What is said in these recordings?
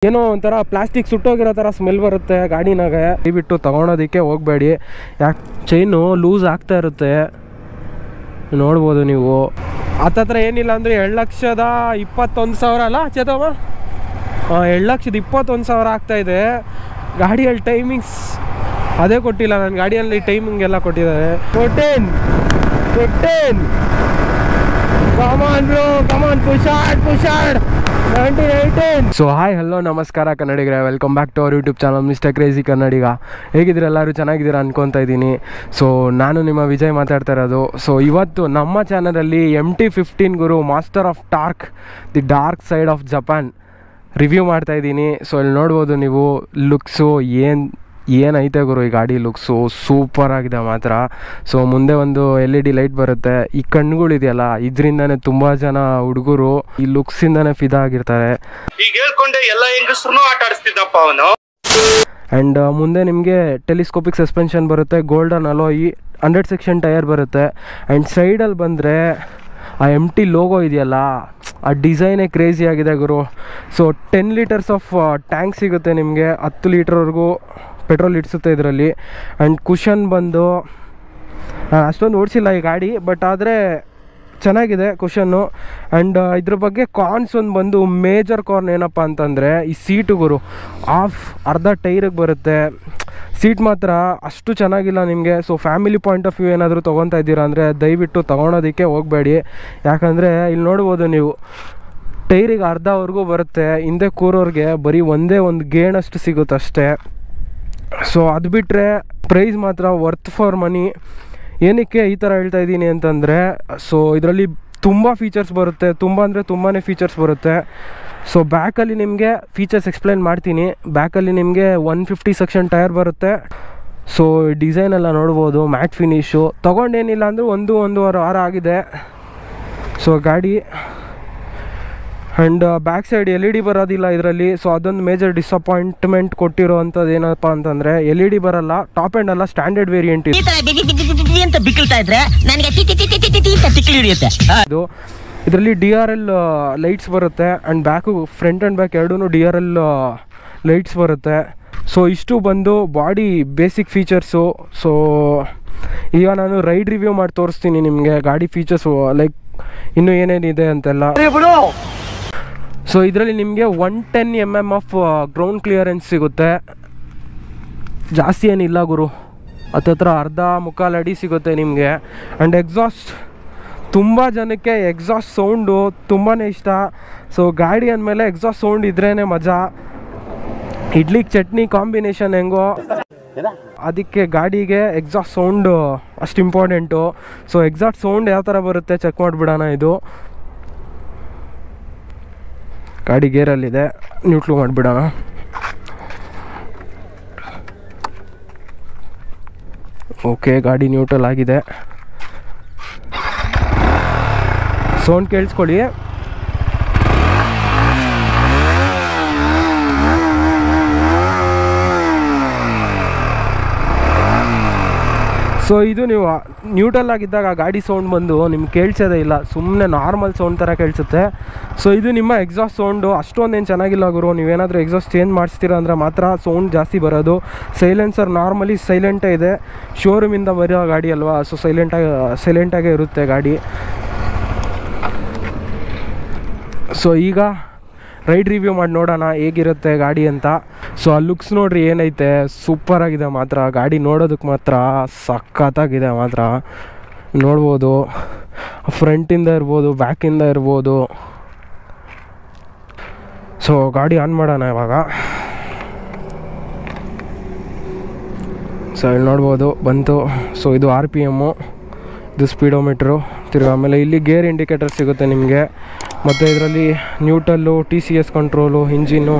ಏನೋ ಒಂಥರ ಪ್ಲಾಸ್ಟಿಕ್ ಸುಟ್ಟೋಗಿರೋ ಥರ ಸ್ಮೆಲ್ ಬರುತ್ತೆ ಗಾಡಿನಾಗೆ. ದಯವಿಟ್ಟು ತೊಗೊಳೋದಕ್ಕೆ ಹೋಗಬೇಡಿ, ಯಾಕೆ ಚೈನು ಲೂಸ್ ಆಗ್ತಾ ಇರುತ್ತೆ, ನೋಡ್ಬೋದು ನೀವು. ಹತ್ತತ್ರ ಏನಿಲ್ಲ ಅಂದರೆ 2,21,000 ಅಲ್ಲ ಚೇತಮ್ಮ? 2,21,000 ಆಗ್ತಾಯಿದೆ. ಗಾಡಿಯಲ್ಲಿ ಟೈಮಿಂಗ್ಸ್ ಅದೇ ಕೊಟ್ಟಿಲ್ಲ, ನನ್ನ ಗಾಡಿಯಲ್ಲಿ ಟೈಮಿಂಗ್ ಎಲ್ಲ ಕೊಟ್ಟಿದ್ದಾರೆ. 15 ಕಮಾನ್ ಪುಷಾಡ್ 17, ಸೊ ಹಾಯ್ ಹಲೋ ನಮಸ್ಕಾರ ಕನ್ನಡಿಗರೇ, welcome back to our YouTube channel mister crazy Kannadiga. ಹೇಗಿದ್ದೀರ ಎಲ್ಲರೂ? ಚೆನ್ನಾಗಿದ್ದೀರಾ ಅನ್ಕೊತಾ ಇದ್ದೀನಿ. ಸೊ ನಾನು ನಿಮ್ಮ ವಿಜಯ್ ಮಾತಾಡ್ತಾ ಇರೋದು. ಸೊ ಇವತ್ತು ನಮ್ಮ ಚಾನಲಲ್ಲಿ MT-15 Guru master of torque the dark side of Japan review ಮಾಡ್ತಾಯಿದ್ದೀನಿ. ಸೊ ಇಲ್ಲಿ ನೋಡ್ಬೋದು ನೀವು ಲುಕ್ಸು ಏನೈತೆ ಗುರು, ಈ ಗಾಡಿ ಲುಕ್ಸು ಸೂಪರ್ ಆಗಿದೆ ಮಾತ್ರ. ಸೊ ಮುಂದೆ ಒಂದು LED ಲೈಟ್ ಬರುತ್ತೆ. ಈ ಕಣ್ಣುಗಳಿದೆಯಲ್ಲ, ಇದರಿಂದಾನೆ ತುಂಬ ಜನ ಹುಡುಗರು ಈ ಲುಕ್ಸಿಂದಾನೆ ಫಿದಾ ಆಗಿರ್ತಾರೆ. ಈಗ ಹೇಳ್ಕೊಂಡೆ ಎಲ್ಲ ಹೆಂಗಸ್ರು ಆಟ ಆಡಿಸ್ತಿದ್ದಪ್ಪ ಅವನು. ಆ್ಯಂಡ್ ಮುಂದೆ ನಿಮಗೆ ಟೆಲಿಸ್ಕೋಪಿಕ್ ಸಸ್ಪೆನ್ಷನ್ ಬರುತ್ತೆ, ಗೋಲ್ಡನ್ ಅಲೋಯಿ, 100 ಸೆಕ್ಷನ್ ಟೈರ್ ಬರುತ್ತೆ. ಆ್ಯಂಡ್ ಸೈಡಲ್ಲಿ ಬಂದರೆ ಆ MT ಲೋಗೋ ಇದೆಯಲ್ಲ, ಆ ಡಿಸೈನೇ ಕ್ರೇಜಿ ಆಗಿದೆ ಗುರು. ಸೊ 10 ಲೀಟರ್ಸ್ ಆಫ್ ಟ್ಯಾಂಕ್ ಸಿಗುತ್ತೆ ನಿಮಗೆ, 10 ಲೀಟರ್ವರೆಗೂ ಪೆಟ್ರೋಲ್ ಇಡಿಸುತ್ತೆ ಇದರಲ್ಲಿ. ಆ್ಯಂಡ್ ಕುಷನ್ ಬಂದು ಅಷ್ಟೊಂದು ಓಡಿಸಿಲ್ಲ ಈ ಗಾಡಿ, ಬಟ್ ಆದರೆ ಚೆನ್ನಾಗಿದೆ ಕುಷನ್ನು. ಆ್ಯಂಡ್ ಇದ್ರ ಬಗ್ಗೆ ಕಾನ್ಸ್ ಒಂದು ಬಂದು ಮೇಜರ್ ಕಾರ್ನ್ ಏನಪ್ಪ ಅಂತಂದರೆ ಈ ಸೀಟು ಗುರು, ಅರ್ಧ ಟೈರಿಗೆ ಬರುತ್ತೆ. ಸೀಟ್ ಮಾತ್ರ ಅಷ್ಟು ಚೆನ್ನಾಗಿಲ್ಲ ನಿಮಗೆ. So family point of view ಏನಾದರೂ ತೊಗೊತಾ ಇದ್ದೀರಾ ಅಂದರೆ ದಯವಿಟ್ಟು ತೊಗೊಳೋದಕ್ಕೆ ಹೋಗಬೇಡಿ. ಯಾಕಂದರೆ ಇಲ್ಲಿ ನೋಡ್ಬೋದು ನೀವು ಟೈರಿಗೆ ಅರ್ಧವರೆಗೂ ಬರುತ್ತೆ, ಹಿಂದೆ ಕೂರೋರಿಗೆ ಬರೀ ಒಂದೇ ಒಂದು ಗೇಣಷ್ಟು ಸಿಗುತ್ತೆ ಅಷ್ಟೇ. ಸೊ ಅದು ಬಿಟ್ಟರೆ ಪ್ರೈಸ್ ಮಾತ್ರ ವರ್ತ್ ಫಾರ್ ಮನಿ. ಏನಕ್ಕೆ ಈ ಥರ ಹೇಳ್ತಾ ಇದ್ದೀನಿ ಅಂತಂದರೆ, ಸೊ ಇದರಲ್ಲಿ ತುಂಬ ಫೀಚರ್ಸ್ ಬರುತ್ತೆ, ತುಂಬ ಅಂದರೆ ತುಂಬಾ ಫೀಚರ್ಸ್ ಬರುತ್ತೆ. ಸೊ ಬ್ಯಾಕಲ್ಲಿ ನಿಮಗೆ ಫೀಚರ್ಸ್ ಎಕ್ಸ್ಪ್ಲೈನ್ ಮಾಡ್ತೀನಿ. ಬ್ಯಾಕಲ್ಲಿ ನಿಮಗೆ 150 ಸೆಕ್ಷನ್ ಟೈರ್ ಬರುತ್ತೆ. ಸೊ ಡಿಸೈನ್ ಎಲ್ಲ ನೋಡ್ಬೋದು, ಮ್ಯಾಟ್ ಫಿನಿಶು. ತೊಗೊಂಡೇನಿಲ್ಲ ಅಂದರೂ 1.5 ವಾರ ಆಗಿದೆ ಸೊ ಗಾಡಿ. ಆ್ಯಂಡ್ ಬ್ಯಾಕ್ ಸೈಡ್ LED ಬರೋದಿಲ್ಲ ಇದರಲ್ಲಿ. ಸೊ ಅದೊಂದು ಮೇಜರ್ ಡಿಸಪಾಯಿಂಟ್ಮೆಂಟ್ ಕೊಟ್ಟಿರೋ ಅಂಥದ್ದು ಏನಪ್ಪ ಅಂತಂದರೆ LED ಬರಲ್ಲ. ಟಾಪ್ ಆ್ಯಂಡ್ ಎಲ್ಲ ಸ್ಟ್ಯಾಂಡರ್ಡ್ ವೇರಿಯಂಟ್ ಇದು. ಇದರಲ್ಲಿ DRL ಲೈಟ್ಸ್ ಬರುತ್ತೆ. And back front and back ಎರಡೂ DRL ಲೈಟ್ಸ್ ಬರುತ್ತೆ. ಸೊ ಇಷ್ಟು ಬಂದು ಬಾಡಿ ಬೇಸಿಕ್ ಫೀಚರ್ಸು. ಸೊ ಈಗ ನಾನು ರೈಡ್ ರಿವ್ಯೂ ಮಾಡಿ ತೋರಿಸ್ತೀನಿ ನಿಮಗೆ ಗಾಡಿ ಫೀಚರ್ಸು, ಲೈಕ್ ಇನ್ನೂ ಏನೇನಿದೆ ಅಂತೆಲ್ಲ. ಸೊ ಇದರಲ್ಲಿ ನಿಮಗೆ 110 mm ಆಫ್ ಗ್ರೌಂಡ್ ಕ್ಲಿಯರೆನ್ಸ್ ಸಿಗುತ್ತೆ. ಜಾಸ್ತಿ ಏನಿಲ್ಲ ಗುರು, ಹತ್ತತ್ರ ಅರ್ಧ ಮುಕ್ಕಾಲು ಅಡಿ ಸಿಗುತ್ತೆ ನಿಮಗೆ. ಆ್ಯಂಡ್ ಎಕ್ಸಾಸ್ಟ್, ತುಂಬ ಜನಕ್ಕೆ ಎಕ್ಸಾಸ್ಟ್ ಸೌಂಡು ತುಂಬಾ ಇಷ್ಟ. ಸೊ ಗಾಡಿ ಅಂದಮೇಲೆ ಎಕ್ಸಾಸ್ಟ್ ಸೌಂಡ್ ಇದ್ರೇ ಮಜಾ. ಇಡ್ಲಿಗೆ ಚಟ್ನಿ ಕಾಂಬಿನೇಷನ್ ಹೆಂಗೋ, ಅದಕ್ಕೆ ಗಾಡಿಗೆ ಎಕ್ಸಾಸ್ಟ್ ಸೌಂಡು ಅಷ್ಟು ಇಂಪಾರ್ಟೆಂಟು. ಸೊ ಎಕ್ಸಾಸ್ಟ್ ಸೌಂಡ್ ಯಾವ ಥರ ಬರುತ್ತೆ ಚೆಕ್ ಮಾಡಿಬಿಡೋಣ. ಇದು ಗಾಡಿ ಗೇರಲ್ಲಿದೆ, ನ್ಯೂಟ್ಲು ಮಾಡಿಬಿಡೋಣ. ಓಕೆ, ಗಾಡಿ ನ್ಯೂಟ್ರಲ್ ಆಗಿದೆ. ಸೌಂಡ್ ಕೇಳಿಸ್ಕೊಳ್ಳಿ. ಸೊ ಇದು ನೀವು ನ್ಯೂಟ್ರಲ್ ಆಗಿದ್ದಾಗ ಗಾಡಿ ಸೌಂಡ್ ಬಂದು ನಿಮ್ಗೆ ಕೇಳಿಸೋದೇ ಇಲ್ಲ, ಸುಮ್ಮನೆ ನಾರ್ಮಲ್ ಸೌಂಡ್ ಥರ ಕೇಳಿಸುತ್ತೆ. ಸೊ ಇದು ನಿಮ್ಮ ಎಕ್ಸಾಸ್ಟ್ ಸೌಂಡು ಅಷ್ಟೊಂದೇನು ಚೆನ್ನಾಗಿಲ್ಲ ಗುರು. ನೀವೇನಾದರೂ ಎಕ್ಸಾಸ್ಟ್ ಚೇಂಜ್ ಮಾಡಿಸ್ತೀರ ಅಂದರೆ ಮಾತ್ರ ಸೌಂಡ್ ಜಾಸ್ತಿ ಬರೋದು. ಸೈಲೆನ್ಸರ್ ನಾರ್ಮಲಿ ಸೈಲೆಂಟೇ ಇದೆ, ಶೋರೂಮಿಂದ ಬರೋ ಗಾಡಿ ಅಲ್ವಾ. ಸೊ ಸೈಲೆಂಟಾಗೇ ಇರುತ್ತೆ ಗಾಡಿ. ಸೊ ಈಗ ರೈಡ್ ರಿವ್ಯೂ ಮಾಡಿ ನೋಡೋಣ ಹೇಗಿರುತ್ತೆ ಗಾಡಿ ಅಂತ. ಸೊ ಆ ಲುಕ್ಸ್ ನೋಡ್ರಿ ಏನೈತೆ, ಸೂಪರಾಗಿದೆ ಮಾತ್ರ. ಗಾಡಿ ನೋಡೋದಕ್ಕೆ ಮಾತ್ರ ಸಖತ್ತಾಗಿದೆ ಮಾತ್ರ. ನೋಡ್ಬೋದು, ಫ್ರಂಟಿಂದ ಇರ್ಬೋದು, ಬ್ಯಾಕಿಂದ ಇರ್ಬೋದು. ಸೊ ಗಾಡಿ ಆನ್ ಮಾಡೋಣ ಇವಾಗ. ಸೊ ಇಲ್ಲಿ ನೋಡ್ಬೋದು ಬಂತು. ಸೊ ಇದು RPM, ಇದು ಸ್ಪೀಡೋಮೀಟ್ರು. ತಿರ್ಗಿ ಆಮೇಲೆ ಇಲ್ಲಿ ಗೇರ್ ಇಂಡಿಕೇಟರ್ ಸಿಗುತ್ತೆ ನಿಮಗೆ. ಮತ್ತು ಇದರಲ್ಲಿ neutral, TCS control, engine,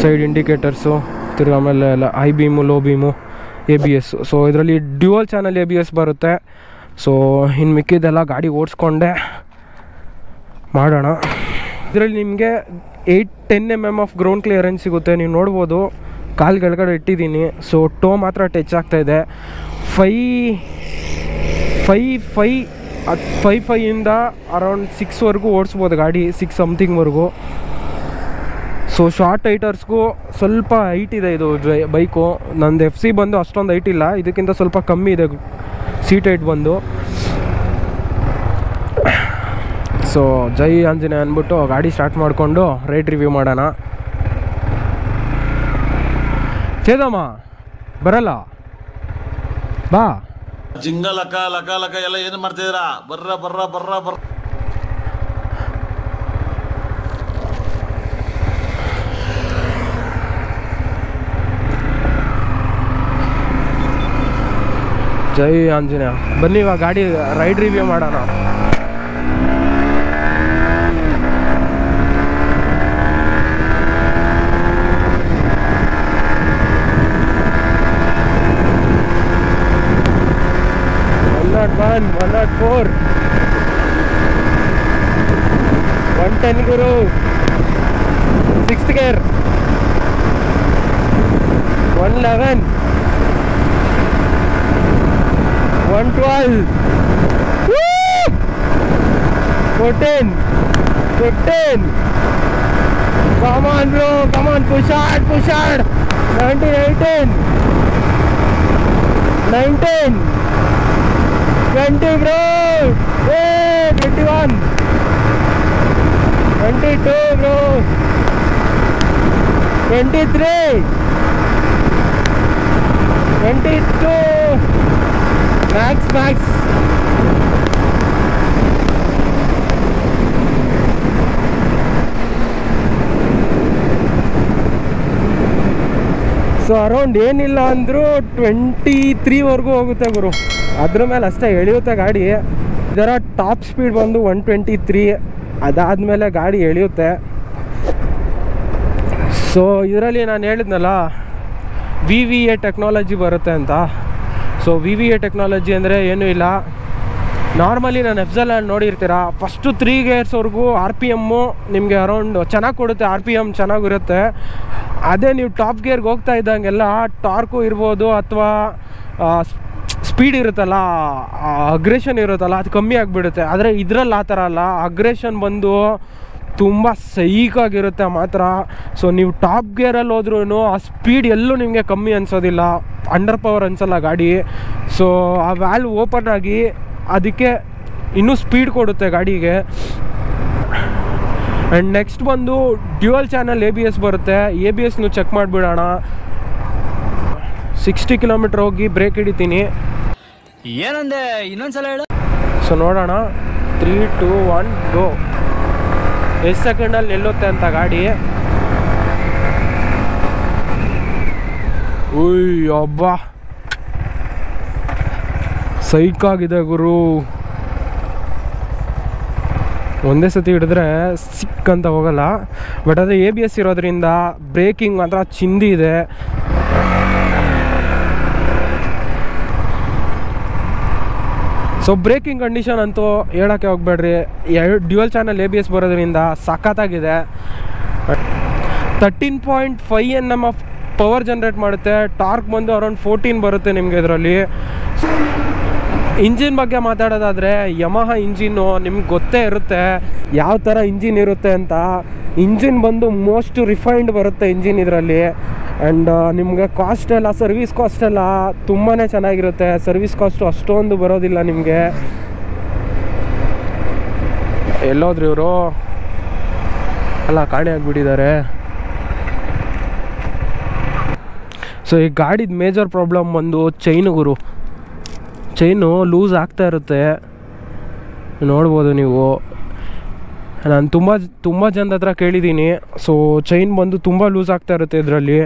side indicators, ತಿರ್ಗಿ ಆಮೇಲೆ ಎಲ್ಲ high beam, low beam, ABS. So ಇದರಲ್ಲಿ ಡ್ಯುವಲ್ ಚಾನಲ್ ABS ಬರುತ್ತೆ. ಸೊ ಇನ್ನು ಮಿಕ್ಕಿದ್ದೆಲ್ಲ ಗಾಡಿ ಓಡಿಸ್ಕೊಂಡೆ ಮಾಡೋಣ. ಇದರಲ್ಲಿ ನಿಮಗೆ 8-10 mm ಆಫ್ ಗ್ರೌಂಡ್ ಕ್ಲಿಯರೆನ್ಸ್ ಸಿಗುತ್ತೆ. ನೀವು ನೋಡ್ಬೋದು, ಕಾಲು ಕೆಳಗಡೆ ಇಟ್ಟಿದ್ದೀನಿ. ಸೊ ಟೋ ಮಾತ್ರ ಟಚ್ ಆಗ್ತಾಯಿದೆ. 5.5 ಇಂದ ಅರೌಂಡ್ 6ವರೆಗೂ ಓಡಿಸ್ಬೋದು ಗಾಡಿ, 6 ಸಮಥಿಂಗ್ವರೆಗೂ. ಸೊ ಶಾರ್ಟ್ ಹೈಟರ್ಸ್ಗೂ ಸ್ವಲ್ಪ ಹೈಟ್ ಇದೆ ಇದು ಬೈಕು. ನಂದು FC ಬಂದು ಅಷ್ಟೊಂದು ಹೈಟ್ ಇಲ್ಲ, ಇದಕ್ಕಿಂತ ಸ್ವಲ್ಪ ಕಮ್ಮಿ ಇದೆ ಸೀಟ್ ಹೈಟ್ ಬಂದು. ಸೊ ಜೈ ಆಂಜನೇಯ ಅಂದ್ಬಿಟ್ಟು ಗಾಡಿ ಸ್ಟಾರ್ಟ್ ಮಾಡಿಕೊಂಡು ರೈಡ್ ರಿವ್ಯೂ ಮಾಡೋಣ. ಚೇದಮ್ಮ ಬರಲ್ಲ ಬಾ. ಜಿಂಗ ಲಕ ಲಕ ಲಕ ಎಲ್ಲ ಏನು ಮಾಡ್ತಿದ್ದೀರಾ? ಬರ್ರ ಬರ್ರ ಬರ್ರ ಬರ್ರ. ಜೈ ಆಂಜನೇಯ. ಬನ್ನಿ ಇವಾಗ ಗಾಡಿ ರೈಡ್ ರಿವ್ಯೂ ಮಾಡೋಣ. One 104 110 Guru, 6th gear 111 112 14 15. Come on bro, come on, push hard 17 18 19 20 bro, hey 21 22 bro, 23 22 max. So around ಏನಿಲ್ಲ ಅಂದರೂ 23ವರೆಗೂ ಹೋಗುತ್ತೆ ಗುರು. ಅದ್ರ ಮೇಲೆ ಅಷ್ಟೇ ಎಳೆಯುತ್ತೆ ಗಾಡಿ. ಇದರ ಟಾಪ್ ಸ್ಪೀಡ್ ಬಂದು 123. ಅದಾದಮೇಲೆ ಗಾಡಿ ಎಳೆಯುತ್ತೆ. ಸೊ ಇದರಲ್ಲಿ ನಾನು ಹೇಳಿದ್ನಲ್ಲ VVA ಟೆಕ್ನಾಲಜಿ ಬರುತ್ತೆ ಅಂತ. ಸೊ VVA ಟೆಕ್ನಾಲಜಿ ಅಂದರೆ ಏನೂ ಇಲ್ಲ, ನಾರ್ಮಲಿ ನಾನು FZL ನೋಡಿರ್ತೀರ, ಫಸ್ಟು 3 ಗೇರ್ಸ್ವರೆಗೂ RPM ನಿಮಗೆ ಅರೌಂಡ್ ಚೆನ್ನಾಗಿ ಕೊಡುತ್ತೆ, RPM ಚೆನ್ನಾಗಿರುತ್ತೆ. ಅದೇ ನೀವು ಟಾಪ್ ಗೇರ್ಗೆ ಹೋಗ್ತಾ ಇದ್ದಂಗೆಲ್ಲ ಟಾರ್ಕು ಇರ್ಬೋದು ಅಥವಾ ಸ್ಪೀಡ್ ಇರುತ್ತಲ್ಲ, ಅಗ್ರೆಷನ್ ಇರುತ್ತಲ್ಲ, ಅದು ಕಮ್ಮಿ ಆಗಿಬಿಡುತ್ತೆ. ಆದರೆ ಇದರಲ್ಲಿ ಆ ಥರ ಅಲ್ಲ, ಅಗ್ರೆಷನ್ ಬಂದು ತುಂಬ ಸೈಕಾಗಿರುತ್ತೆ ಮಾತ್ರ. ಸೊ ನೀವು ಟಾಪ್ ಗೇರಲ್ಲಿ ಹೋದ್ರೂ ಆ ಸ್ಪೀಡ್ ಎಲ್ಲೂ ನಿಮಗೆ ಕಮ್ಮಿ ಅನಿಸೋದಿಲ್ಲ, ಅಂಡರ್ ಪವರ್ ಅನಿಸಲ್ಲ ಗಾಡಿ. ಸೊ ಆ ವ್ಯಾಲ್ವ್ ಓಪನ್ ಆಗಿ ಅದಕ್ಕೆ ಇನ್ನೂ ಸ್ಪೀಡ್ ಕೊಡುತ್ತೆ ಗಾಡಿಗೆ. ಆ್ಯಂಡ್ ನೆಕ್ಸ್ಟ್ ಬಂದು ಡ್ಯುಯಲ್ ಚಾನಲ್ ABS ಬರುತ್ತೆ. ABSನು ಚೆಕ್ ಮಾಡಿಬಿಡೋಣ. 60 ಕಿಲೋಮೀಟ್ರ್ ಹೋಗಿ ಬ್ರೇಕ್ ಹಿಡಿತೀನಿ. ಏನಂದೆ ಇನ್ನೊಂದ್ಸಲ ಹೇಳ. ಸೊ ನೋಡೋಣ, 3 2 1 ಗೋ. ಎಷ್ಟು ಸೆಕೆಂಡಲ್ಲಿ ನಿಲ್ಲುತ್ತೆ ಅಂತ ಗಾಡಿ. ಉಯ್ ಅಬ್ಬ, ಸೈಕಾಗಿದೆ ಗುರು. ಒಂದೇ ಸತಿ ಹಿಡಿದ್ರೆ ಸಿಕ್ಕಂತ ಹೋಗಲ್ಲ. ಬಟ್ ಅದು ABS ಇರೋದ್ರಿಂದ ಬ್ರೇಕಿಂಗ್ ಮಾತ್ರ ಚಿಂದಿ ಇದೆ. ಸೊ ಬ್ರೇಕಿಂಗ್ ಕಂಡೀಷನ್ ಅಂತೂ ಹೇಳೋಕ್ಕೆ ಹೋಗ್ಬೇಡ್ರಿ. ಡ್ಯುಯಲ್ ಚಾನಲ್ ABS ಬರೋದ್ರಿಂದ ಸಖತ್ತಾಗಿದೆ. 13.5 Nm ಆಫ್ ಪವರ್ ಜನ್ರೇಟ್ ಮಾಡುತ್ತೆ. ಟಾರ್ಕ್ ಬಂದು ಅರೌಂಡ್ 14 ಬರುತ್ತೆ ನಿಮಗೆ ಇದರಲ್ಲಿ. ಇಂಜಿನ್ ಬಗ್ಗೆ ಮಾತಾಡೋದಾದರೆ ಯಮಹ ಇಂಜಿನ್ನು ನಿಮ್ಗೆ ಗೊತ್ತೇ ಇರುತ್ತೆ ಯಾವ ಥರ ಇಂಜಿನ್ ಇರುತ್ತೆ ಅಂತ. ಇಂಜಿನ್ ಬಂದು ಮೋಸ್ಟ್ ರಿಫೈನ್ಡ್ ಬರುತ್ತೆ ಇಂಜಿನ್ ಇದರಲ್ಲಿ. ಆ್ಯಂಡ್ ನಿಮಗೆ ಕಾಸ್ಟ್ ಎಲ್ಲ, ಸರ್ವಿಸ್ ಕಾಸ್ಟ್ ಎಲ್ಲ ತುಂಬಾ ಚೆನ್ನಾಗಿರುತ್ತೆ. ಸರ್ವಿಸ್ ಕಾಸ್ಟು ಅಷ್ಟೊಂದು ಬರೋದಿಲ್ಲ ನಿಮಗೆ. ಎಲ್ಲೋದ್ರಿ ಇವರು ಎಲ್ಲ ಕಾಣೆ ಆಗಿಬಿಟ್ಟಿದ್ದಾರೆ. ಸೊ ಈ ಗಾಡಿದ ಮೇಜರ್ ಪ್ರಾಬ್ಲಮ್ ಬಂದು ಚೈನು ಗುರು. ಚೈನು ಲೂಸ್ ಆಗ್ತಾ ಇರುತ್ತೆ, ನೋಡ್ಬೋದು ನೀವು. ನಾನು ತುಂಬ ಜನದ ಹತ್ರ ಕೇಳಿದ್ದೀನಿ. ಸೊ ಚೈನ್ ಬಂದು ತುಂಬ ಲೂಸ್ ಆಗ್ತಾ ಇರುತ್ತೆ ಇದರಲ್ಲಿ.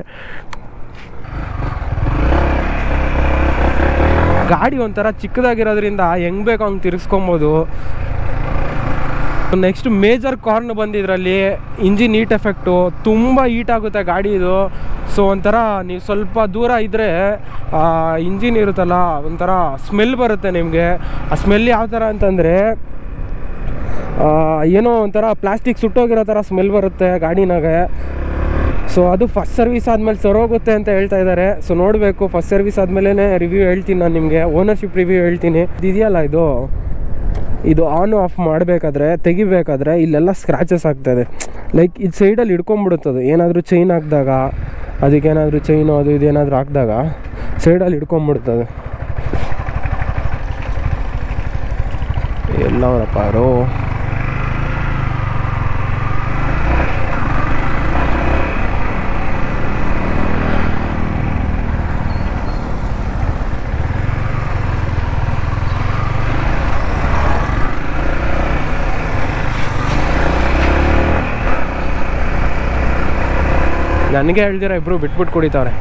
ಗಾಡಿ ಒಂಥರ ಚಿಕ್ಕದಾಗಿರೋದ್ರಿಂದ ಹೆಂಗೆ ಬೇಕೋ ಹಂಗೆ ತಿರ್ಸ್ಕೊಬೋದು. ನೆಕ್ಸ್ಟ್ ಮೇಜರ್ ಕಾರ್ನ್ ಬಂದಿದ್ರಲ್ಲಿ ಇಂಜಿನ್ ಹೀಟ್ ಎಫೆಕ್ಟು ತುಂಬ ಹೀಟ್ ಆಗುತ್ತೆ ಗಾಡಿದು. ಸೊ ಒಂಥರ ನೀವು ಸ್ವಲ್ಪ ದೂರ ಇದ್ದರೆ ಇಂಜಿನ್ ಇರುತ್ತಲ್ಲ ಒಂಥರ ಸ್ಮೆಲ್ ಬರುತ್ತೆ ನಿಮಗೆ. ಆ ಸ್ಮೆಲ್ ಯಾವ ಥರ ಅಂತಂದರೆ ಏನೋ ಒಂಥರ ಪ್ಲಾಸ್ಟಿಕ್ ಸುಟ್ಟೋಗಿರೋ ಥರ ಸ್ಮೆಲ್ ಬರುತ್ತೆ ಗಾಡಿನಾಗೆ. ಸೊ ಅದು ಫಸ್ಟ್ ಸರ್ವಿಸ್ ಆದಮೇಲೆ ಸರೋಗುತ್ತೆ ಅಂತ ಹೇಳ್ತಾ ಇದ್ದಾರೆ. ಸೊ ನೋಡಬೇಕು, ಫಸ್ಟ್ ಸರ್ವಿಸ್ ಆದಮೇಲೆ ರಿವ್ಯೂ ಹೇಳ್ತೀನಿ ನಾನು ನಿಮಗೆ, ಓನರ್ಶಿಪ್ ರಿವ್ಯೂ ಹೇಳ್ತೀನಿ. ಇದೆಯಲ್ಲ ಇದು ಇದು ಆನ್ ಆಫ್ ಮಾಡಬೇಕಾದ್ರೆ ತೆಗಿಬೇಕಾದ್ರೆ ಇಲ್ಲೆಲ್ಲ ಸ್ಕ್ರ್ಯಾಚಸ್ ಆಗ್ತಾಯಿದೆ. ಲೈಕ್ ಇದು ಸೈಡಲ್ಲಿ ಹಿಡ್ಕೊಂಬಿಡುತ್ತದೆ. ಏನಾದರೂ ಚೈನ್ ಹಾಕಿದಾಗ, ಅದಕ್ಕೇನಾದರೂ ಚೈನು ಅದು ಇದು ಏನಾದರೂ ಹಾಕಿದಾಗ ಸೈಡಲ್ಲಿ ಹಿಡ್ಕೊಂಬಿಡ್ತದೆ. ಎಲ್ಲವರಪ್ಪ ಅವರು. ನನಗೆ ಹೇಳ್ದಿರ ಇಬ್ಬರು ಬಿಟ್ಬಿಟ್ಟು ಕುಡಿತಾವ್ರೆ.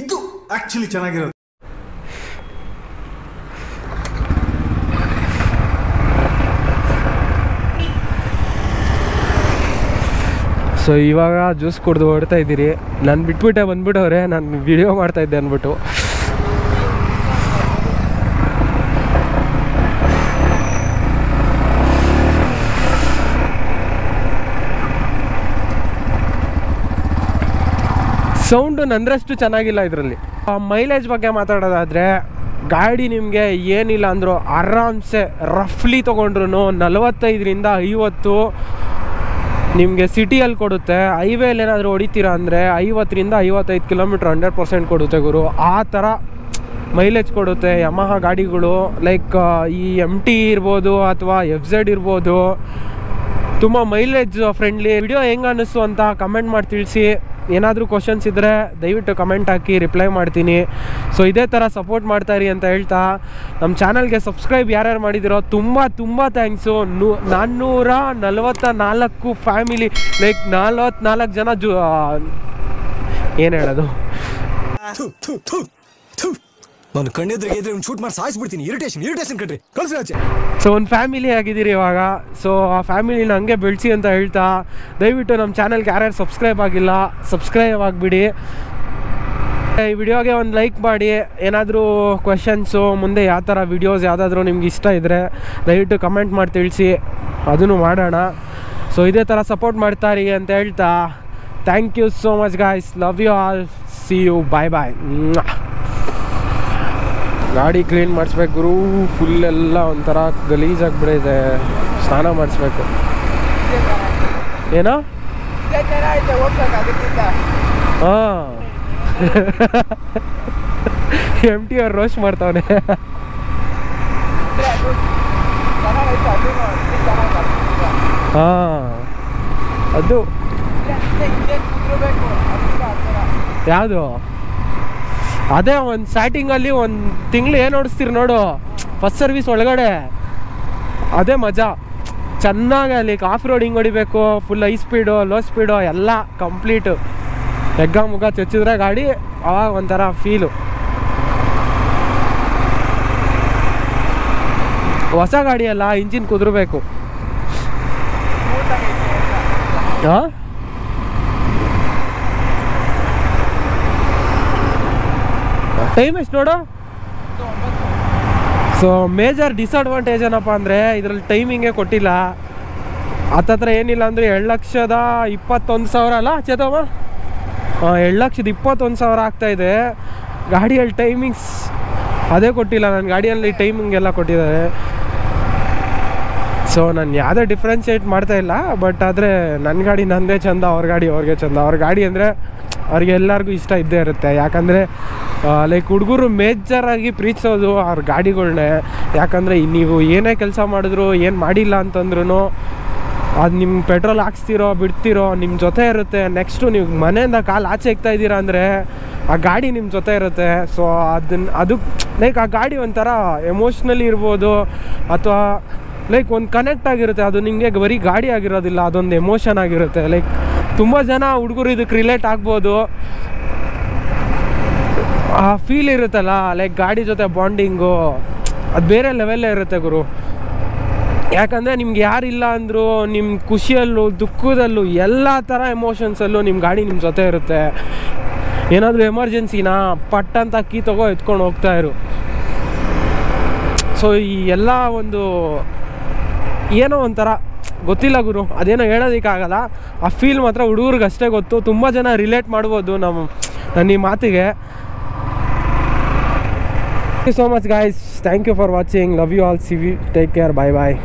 ಇದು ಆಕ್ಚುಲಿ ಚೆನ್ನಾಗಿರೋದು. ಸೊ ಇವಾಗ ಜ್ಯೂಸ್ ಕುಡಿದು ಹೊಡ್ತಾ ಇದ್ದೀರಿ. ನಾನು ಬಿಟ್ಬಿಟ್ಟೆ ಬಂದ್ಬಿಟ್ಟವ್ರೆ, ನಾನು ವಿಡಿಯೋ ಮಾಡ್ತಾಯಿದ್ದೆ ಅಂದ್ಬಿಟ್ಟು. ಸೌಂಡು ನಂದ್ರಷ್ಟು ಚೆನ್ನಾಗಿಲ್ಲ ಇದರಲ್ಲಿ. ಮೈಲೇಜ್ ಬಗ್ಗೆ ಮಾತಾಡೋದಾದರೆ ಗಾಡಿ ನಿಮಗೆ ಏನಿಲ್ಲ ಅಂದರೂ ಆರಾಮ್ಸೆ ರಫ್ಲಿ ತೊಗೊಂಡ್ರು 45ರಿಂದ 50 ನಿಮಗೆ ಸಿಟಿಯಲ್ಲಿ ಕೊಡುತ್ತೆ. ಹೈವೇಲಿ ಏನಾದರೂ ಹೊಡಿತೀರಾ ಅಂದರೆ 50ರಿಂದ 55 ಕಿಲೋಮೀಟ್ರ್ 100% ಕೊಡುತ್ತೆ ಗುರು. ಆ ಥರ ಮೈಲೇಜ್ ಕೊಡುತ್ತೆ ಯಮಹ ಗಾಡಿಗಳು. ಲೈಕ್ ಈ MT ಇರ್ಬೋದು ಅಥವಾ FZ ಇರ್ಬೋದು, ತುಂಬ ಮೈಲೇಜ್ ಫ್ರೆಂಡ್ಲಿ. ವಿಡಿಯೋ ಹೆಂಗೆ ಅನ್ನಿಸ್ತು ಅಂತ ಕಮೆಂಟ್ ಮಾಡಿ ತಿಳಿಸಿ. ಏನಾದರೂ ಕ್ವಶನ್ಸ್ ಇದ್ದರೆ ದಯವಿಟ್ಟು ಕಮೆಂಟ್ ಹಾಕಿ, ರಿಪ್ಲೈ ಮಾಡ್ತೀನಿ. ಸೊ ಇದೇ ಥರ ಸಪೋರ್ಟ್ ಮಾಡ್ತಾಯಿರಿ ಅಂತ ಹೇಳ್ತಾ, ನಮ್ಮ ಚಾನಲ್ಗೆ ಸಬ್ಸ್ಕ್ರೈಬ್ ಯಾರ್ಯಾರು ಮಾಡಿದಿರೋ ತುಂಬ ಥ್ಯಾಂಕ್ಸು. 444 ಫ್ಯಾಮಿಲಿ, ಲೈಕ್ 44 ಜನ ಏನು ಹೇಳೋದು, ನಾನು ಕಣ್ಣೆದ್ರಿಗೆ ಇದ್ರೆ ಒಂದು ಶೂಟ್ ಮಾಡಿ ಸಾಯಿಸ್ಬಿಡ್ತೀನಿ. ಇರಿಟೇಷನ್ ಕಣ್ರಿ, ಕಳ್ಸಿ ಆಚೆ. ಸೊ ಒಂದು ಫ್ಯಾಮಿಲಿ ಆಗಿದ್ದೀರಿ ಇವಾಗ. ಸೊ ಆ ಫ್ಯಾಮಿಲಿನ ಹಂಗೆ ಬೆಳೆಸಿ ಅಂತ ಹೇಳ್ತಾ, ದಯವಿಟ್ಟು ನಮ್ಮ ಚಾನಲ್ಗೆ ಯಾರ್ಯಾರು ಸಬ್ಸ್ಕ್ರೈಬ್ ಆಗಿಲ್ಲ ಸಬ್ಸ್ಕ್ರೈಬ್ ಆಗಿಬಿಡಿ. ಈ ವಿಡಿಯೋಗೆ ಒಂದು ಲೈಕ್ ಮಾಡಿ. ಏನಾದರೂ ಕ್ವೆಶನ್ಸು, ಮುಂದೆ ಯಾವ ಥರ ವಿಡಿಯೋಸ್ ಯಾವುದಾದ್ರೂ ನಿಮ್ಗೆ ಇಷ್ಟ ಇದ್ದರೆ ದಯವಿಟ್ಟು ಕಮೆಂಟ್ ಮಾಡಿ ತಿಳಿಸಿ, ಅದನ್ನು ಮಾಡೋಣ. ಸೊ ಇದೇ ಥರ ಸಪೋರ್ಟ್ ಮಾಡ್ತಾರಿ ಅಂತ ಹೇಳ್ತಾ, thank you so much guys, love you all, see you, bye. ಗಾಡಿ ಕ್ಲೀನ್ ಮಾಡಿಸ್ಬೇಕು ಗುರು. ಫುಲ್ಲೆಲ್ಲ ಒಂಥರ ಗಲೀಜಾಗಿಬಿಡಿದೆ, ಸ್ನಾನ ಮಾಡಿಸ್ಬೇಕು. ಏನೋ ಹಾಂ MT ಅವ್ರು ರೋಸ್ಟ್ ಮಾಡ್ತಾವನೆ. ಹಾಂ ಅದು ಯಾವುದು ಅದೇ ಒಂದು ಸ್ಟಾರ್ಟಿಂಗಲ್ಲಿ ಒಂದು ತಿಂಗಳು ಏನು ಓಡಿಸ್ತೀರಿ ನೋಡು, ಫಸ್ಟ್ ಸರ್ವಿಸ್ ಒಳಗಡೆ, ಅದೇ ಮಜಾ. ಚೆನ್ನಾಗಿ ಅಲ್ಲಿ ಆಫ್ ರೋಡಿಂಗ್ ಹೊಡಿಬೇಕು, full high speed low speed ಎಲ್ಲ ಕಂಪ್ಲೀಟು. ಮುಗ ಚಚ್ಚಿದ್ರೆ ಗಾಡಿ ಆವಾಗ ಒಂಥರ ಫೀಲು. ಹೊಸ ಗಾಡಿ ಅಲ್ಲ, ಇಂಜಿನ್ ಕುದುರಬೇಕು. ಹಾಂ ಟೈಮ್ ಎಷ್ಟು ನೋಡು. ಸೊ ಮೇಜರ್ ಡಿಸಡ್ವಾಂಟೇಜ್ ಏನಪ್ಪ ಅಂದರೆ ಇದರಲ್ಲಿ ಟೈಮಿಂಗೇ ಕೊಟ್ಟಿಲ್ಲ. ಹತ್ತತ್ರ ಏನಿಲ್ಲ ಅಂದರೆ 2,21,000 ಅಲ್ಲ ಚೇತಮ್ಮ? 2,21,000 ಆಗ್ತಾಯಿದೆ. ಗಾಡಿಯಲ್ಲಿ ಟೈಮಿಂಗ್ಸ್ ಅದೇ ಕೊಟ್ಟಿಲ್ಲ. ನನ್ನ ಗಾಡಿಯಲ್ಲಿ ಟೈಮಿಂಗ್ ಎಲ್ಲ ಕೊಟ್ಟಿದ್ದಾರೆ. ಸೊ ನಾನು ಯಾವುದೇ ಡಿಫ್ರೆನ್ಷಿಯೇಟ್ ಮಾಡ್ತಾಯಿಲ್ಲ. ಬಟ್ ಆದರೆ ನನ್ನ ಗಾಡಿ ನನ್ನದೇ ಚೆಂದ, ಅವ್ರ ಗಾಡಿ ಅವ್ರಿಗೆ ಚೆಂದ. ಅವ್ರ ಗಾಡಿ ಅಂದರೆ ಅವ್ರಿಗೆ ಎಲ್ಲರಿಗೂ ಇಷ್ಟ ಇದ್ದೇ ಇರುತ್ತೆ. ಯಾಕಂದರೆ ಲೈಕ್ ಹುಡುಗರು ಮೇಜರಾಗಿ ಪ್ರೀತಿಸೋದು ಅವ್ರ ಗಾಡಿಗಳ್ನೇ. ಯಾಕಂದರೆ ನೀವು ಏನೇ ಕೆಲಸ ಮಾಡಿದ್ರು, ಏನು ಮಾಡಿಲ್ಲ ಅಂತಂದ್ರೂ ಅದು ನಿಮ್ಮ ಪೆಟ್ರೋಲ್ ಹಾಕ್ಸ್ತಿರೋ ಬಿಡ್ತಿರೋ ನಿಮ್ಮ ಜೊತೆ ಇರುತ್ತೆ. ನೆಕ್ಸ್ಟು ನೀವು ಮನೆಯಿಂದ ಕಾಲು ಆಚೆ ಇಕ್ತಾ ಇದ್ದೀರಾ ಅಂದರೆ ಆ ಗಾಡಿ ನಿಮ್ಮ ಜೊತೆ ಇರುತ್ತೆ. ಸೊ ಅದು ಲೈಕ್ ಆ ಗಾಡಿ ಒಂಥರ ಎಮೋಷ್ನಲಿ ಇರ್ಬೋದು, ಅಥವಾ ಲೈಕ್ ಒಂದು ಕನೆಕ್ಟ್ ಆಗಿರುತ್ತೆ. ಅದು ನಿಮಗೆ ಬರೀ ಗಾಡಿ ಆಗಿರೋದಿಲ್ಲ, ಅದೊಂದು ಎಮೋಷನ್ ಆಗಿರುತ್ತೆ. ಲೈಕ್ ತುಂಬ ಜನ ಹುಡುಗರು ಇದಕ್ಕೆ ರಿಲೇಟ್ ಆಗ್ಬೋದು. ಆ ಫೀಲ್ ಇರುತ್ತಲ್ಲ, ಲೈಕ್ ಗಾಡಿ ಜೊತೆ ಬಾಂಡಿಂಗು ಅದು ಬೇರೆ ಲೆವೆಲ್ಲೇ ಇರುತ್ತೆ ಗುರು. ಯಾಕಂದರೆ ನಿಮ್ಗೆ ಯಾರಿಲ್ಲ ಅಂದರೂ ನಿಮ್ಮ ಖುಷಿಯಲ್ಲೂ ದುಃಖದಲ್ಲೂ ಎಲ್ಲ ಥರ ಎಮೋಷನ್ಸಲ್ಲೂ ನಿಮ್ಮ ಗಾಡಿ ನಿಮ್ಮ ಜೊತೆ ಇರುತ್ತೆ. ಏನಾದರೂ ಎಮರ್ಜೆನ್ಸಿನಾ ಪಟ್ ಅಂತ ಕೀ ತಗೋ ಎತ್ಕೊಂಡು ಹೋಗ್ತಾ ಇರು. ಸೊ ಈ ಎಲ್ಲ ಒಂದು ಏನೋ ಒಂಥರ ಗೊತ್ತಿಲ್ಲ ಗುರು, ಅದೇನೋ ಹೇಳೋದಕ್ಕಾಗಲ್ಲ. ಆ ಫೀಲ್ ಮಾತ್ರ ಹುಡುಗರಿಗೆ ಅಷ್ಟೇ ಗೊತ್ತು. ತುಂಬ ಜನ ರಿಲೇಟ್ ಮಾಡ್ಬೋದು ನನ್ನ ಈ ಮಾತಿಗೆ. Thank you so much guys, thank you for watching, love you all, see we, take care, bye bye.